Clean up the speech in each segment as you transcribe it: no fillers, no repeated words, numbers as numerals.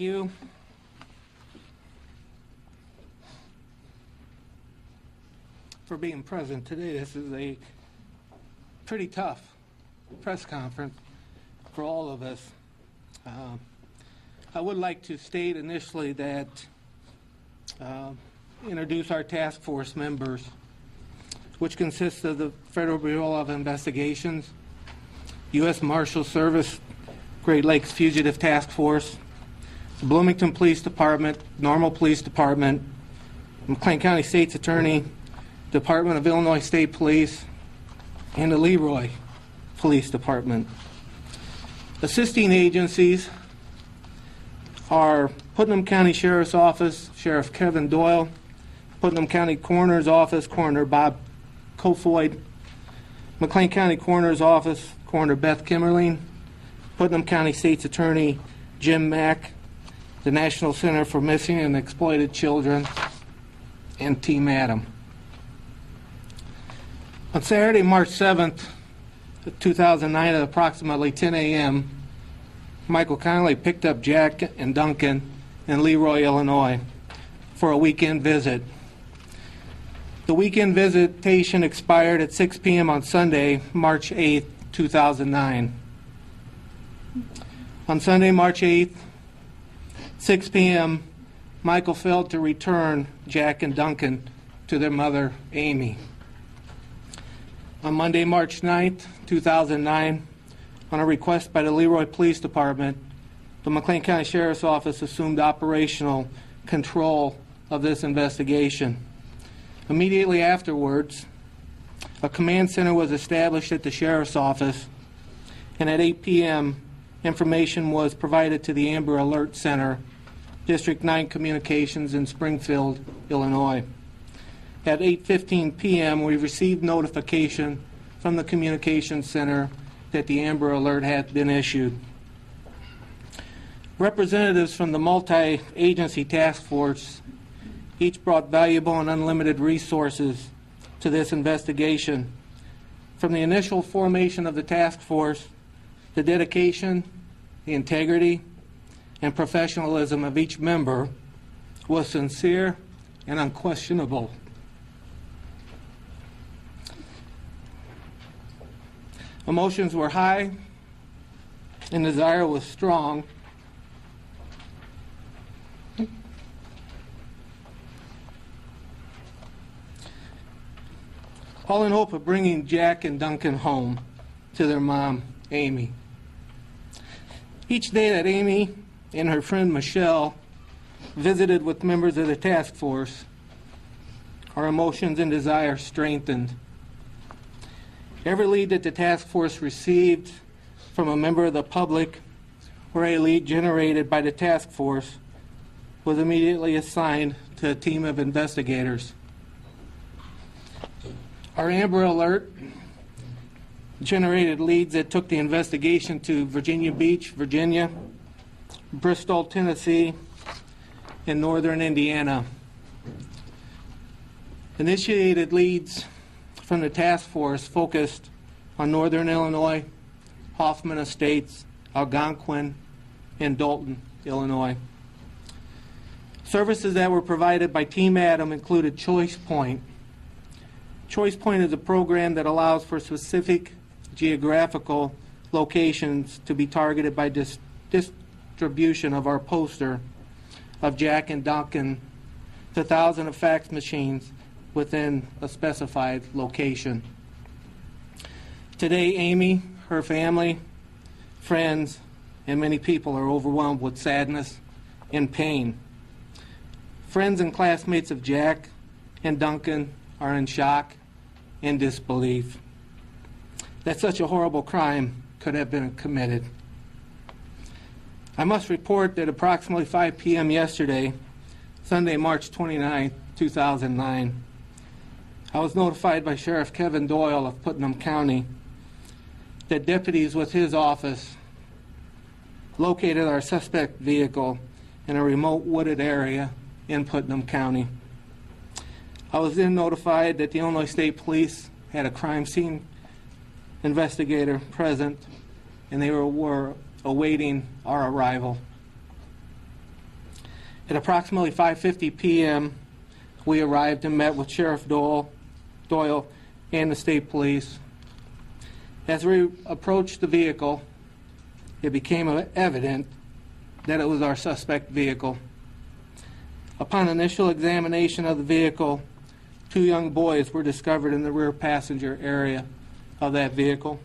you. For being present today. This is a pretty tough press conference for all of us. I would like to state initially that introduce our task force members, which consists of the Federal Bureau of Investigations, U.S. Marshal Service, Great Lakes Fugitive Task Force, the Bloomington Police Department, Normal Police Department, McLean County State's Attorney, Department of Illinois State Police, and the Leroy Police Department. Assisting agencies are Putnam County Sheriff's Office, Sheriff Kevin Doyle, Putnam County Coroner's Office, Coroner Bob Kofoid, McLean County Coroner's Office, Coroner Beth Kimmerling, Putnam County State's Attorney Jim Mack, the National Center for Missing and Exploited Children, and Team Adam. On Saturday, March 7th, 2009, at approximately 10 a.m., Michael Connolly picked up Jack and Duncan in Leroy, Illinois, for a weekend visit. The weekend visitation expired at 6 p.m. on Sunday, March 8th, 2009. On Sunday, March 8th, 6 p.m., Michael failed to return Jack and Duncan to their mother, Amy. On Monday, March 9th, 2009, on a request by the Leroy Police Department, the McLean County Sheriff's Office assumed operational control of this investigation. Immediately afterwards, a command center was established at the Sheriff's Office, and at 8 p.m., information was provided to the Amber Alert Center, District 9 Communications in Springfield, Illinois. At 8:15 p.m., we received notification from the Communications Center that the Amber Alert had been issued. Representatives from the multi-agency task force each brought valuable and unlimited resources to this investigation. From the initial formation of the task force, the dedication, the integrity, and professionalism of each member was sincere and unquestionable. Emotions were high and desire was strong. All in hope of bringing Jack and Duncan home to their mom, Amy. Each day that Amy and her friend Michelle visited with members of the task force, our emotions and desire strengthened. Every lead that the task force received from a member of the public or a lead generated by the task force was immediately assigned to a team of investigators. Our Amber Alert generated leads that took the investigation to Virginia Beach, Virginia, Bristol, Tennessee, and northern Indiana. Initiated leads from the task force focused on northern Illinois, Hoffman Estates, Algonquin, and Dalton, Illinois. Services that were provided by Team Adam included Choice Point. Choice Point is a program that allows for specific geographical locations to be targeted by distribution of our poster of Jack and Duncan to thousands of fax machines within a specified location. Today, Amy, her family, friends, and many people are overwhelmed with sadness and pain. Friends and classmates of Jack and Duncan are in shock and disbelief that such a horrible crime could have been committed. I must report that approximately 5 p.m. yesterday, Sunday, March 29, 2009, I was notified by Sheriff Kevin Doyle of Putnam County that deputies with his office located our suspect vehicle in a remote wooded area in Putnam County. I was then notified that the Illinois State Police had a crime scene investigator present and they were awaiting our arrival. At approximately 5:50 p.m., we arrived and met with Sheriff Doyle and the state police. As we approached the vehicle, it became evident that it was our suspect vehicle. Upon initial examination of the vehicle, 2 young boys were discovered in the rear passenger area of that vehicle.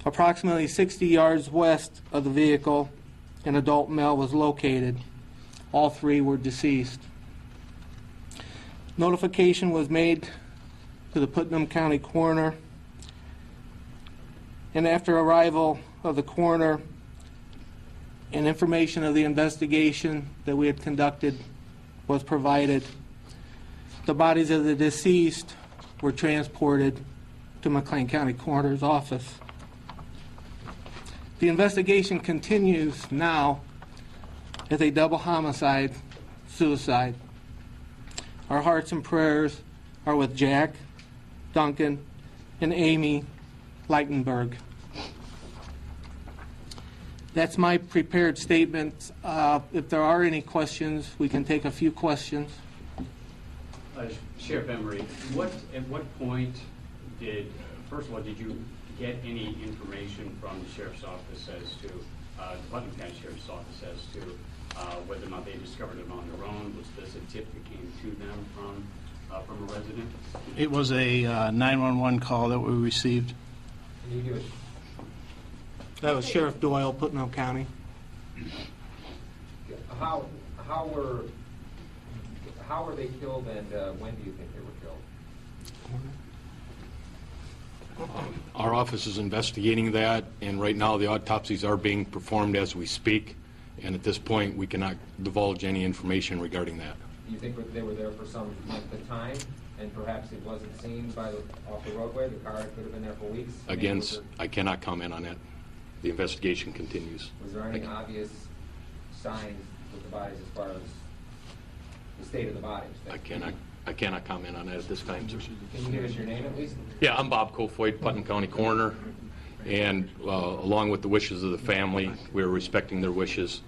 Approximately 60 yards west of the vehicle, an adult male was located. All 3 were deceased. Notification was made to the Putnam County coroner, and after arrival of the coroner and information of the investigation that we had conducted was provided, the bodies of the deceased were transported to McLean County Coroner's office. The investigation continues now as a double homicide, suicide. Our hearts and prayers are with Jack, Duncan, and Amy Leitenberg. That's my prepared statement. If there are any questions, we can take a few questions. Sheriff Emery, at what point first of all, did you get any information from the Sheriff's Office as to, the Putnam County Sheriff's Office as to whether or not they discovered it on their own? Was this a tip that came to them from a resident? It was a 911 call that we received. Can you give us? That was Sheriff Doyle, Putnam County. How were they killed, and when do you think they were killed? Our office is investigating that, and right now the autopsies are being performed as we speak, and at this point we cannot divulge any information regarding that. Do you think that they were there for some length of time, and perhaps it wasn't seen off the roadway? The car could have been there for weeks? Again, I cannot comment on that. The investigation continues. Was there any obvious signs with the bodies as far as the state of the bodies? I cannot comment on that at this time, sir. Can you give us your name at least? Yeah, I'm Bob Kofoid, Putnam County Coroner, and along with the wishes of the family, we're respecting their wishes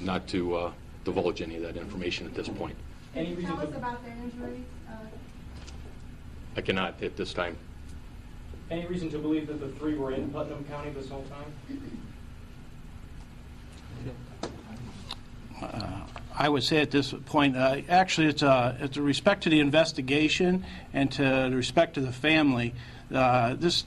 not to divulge any of that information at this point. Can you tell us about their injuries? I cannot at this time. Any reason to believe that the 3 were in Putnam County this whole time? I would say at this point, actually, it's a respect to the investigation and to respect to the family. This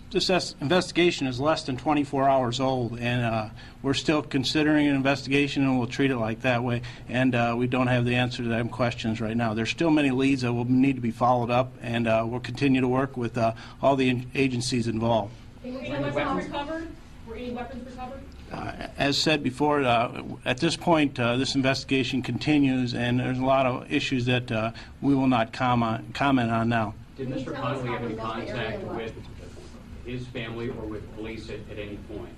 investigation is less than 24 hours old, and we're still considering an investigation, and we'll treat it like that way. And we don't have the answer to them questions right now. There's still many leads that will need to be followed up, and we'll continue to work with all the agencies involved. Were any weapons recovered? Were any weapons recovered? As said before, at this point, this investigation continues, and there's a lot of issues that we will not comment on now. Did Mr. Connolly have any contact with his family or with police at any point?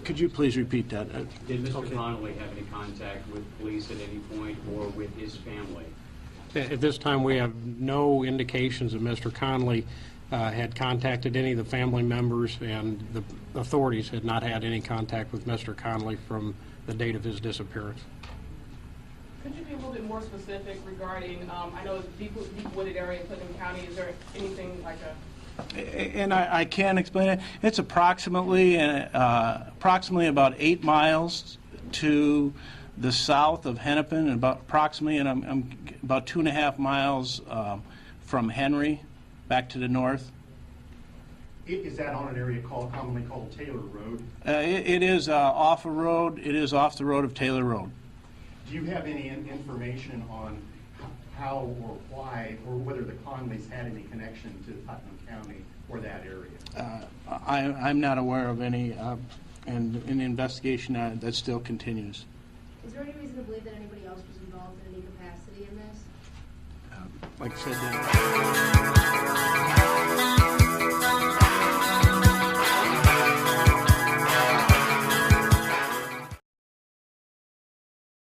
Could you please repeat that? Did Mr. Connolly have any contact with police at any point or with his family? At this time, we have no indications that Mr. Connolly had contacted any of the family members, and the authorities had not had any contact with Mr. Connolly from the date of his disappearance. Could you be a little bit more specific regarding, I know it's a deep wooded area in Putnam County, is there anything like And I can't explain it. It's approximately about 8 miles to the south of Hennepin, and I'm about 2.5 miles from Henry, back to the north. Is that on an area commonly called Taylor Road? It is off a road. It is off the road of Taylor Road. Do you have any information on how or why, or whether the Conleys had any connection to Putnam County or that area? I'm not aware of any, and in the investigation that still continues. Is there any reason to believe that anybody else was involved in any capacity in this? Like I said,